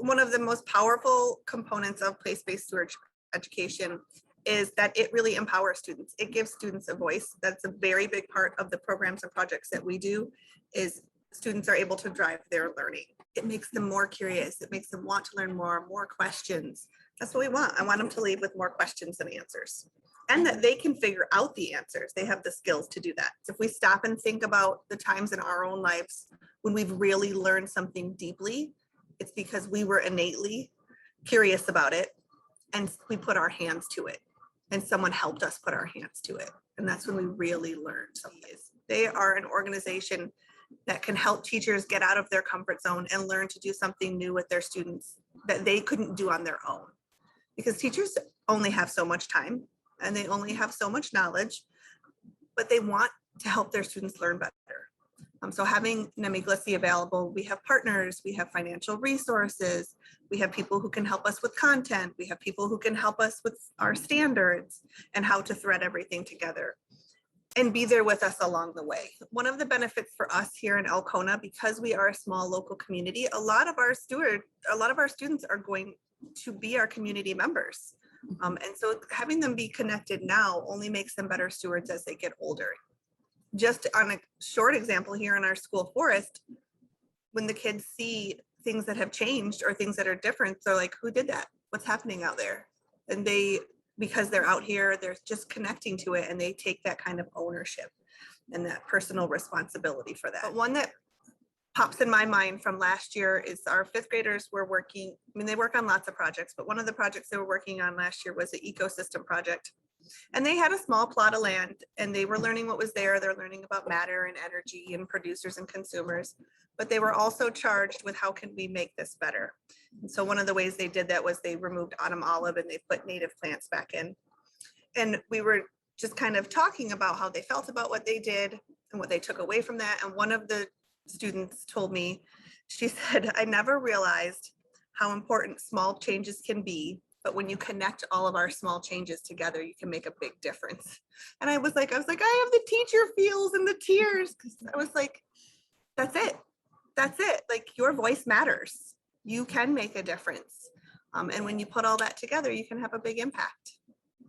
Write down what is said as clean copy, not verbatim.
one of the most powerful components of place-based stewardship education is that it really empowers students. It gives students a voice. That's a very big part of the programs and projects that we do, is students are able to drive their learning. It makes them more curious. It makes them want to learn more questions. That's what we want. I want them to leave with more questions than answers, and that they can figure out the answers. They have the skills to do that. So if we stop and think about the times in our own lives when we've really learned something deeply, it's because we were innately curious about it and we put our hands to it, and someone helped us put our hands to it. And that's when we really learned something. They are an organization that can help teachers get out of their comfort zone and learn to do something new with their students that they couldn't do on their own. Because teachers only have so much time and they only have so much knowledge, but they want to help their students learn better. So having Nemiglisi available, we have partners, we have financial resources, we have people who can help us with content, we have people who can help us with our standards and how to thread everything together and be there with us along the way. One of the benefits for us here in Alcona, because we are a small local community, a lot of our students are going to be our community members. And so having them be connected now only makes them better stewards as they get older. Just on a short example here in our school forest, when the kids see things that have changed or things that are different, they're like, who did that? What's happening out there? And because they're out here, they're just connecting to it and they take that kind of ownership and that personal responsibility for that. But one that pops in my mind from last year is our fifth graders were working, they work on lots of projects, but one of the projects they were working on last year was the ecosystem project. And they had a small plot of land and they were learning what was there. They're learning about matter and energy and producers and consumers, but they were also charged with how can we make this better? And so one of the ways they did that was they removed autumn olive and they put native plants back in. And we were just kind of talking about how they felt about what they did and what they took away from that. And one of the students told me, she said, I never realized how important small changes can be, but when you connect all of our small changes together, you can make a big difference. And I was like, I have the teacher feels and the tears, because I was like, that's it. That's it. Like, your voice matters. You can make a difference. And when you put all that together, you can have a big impact.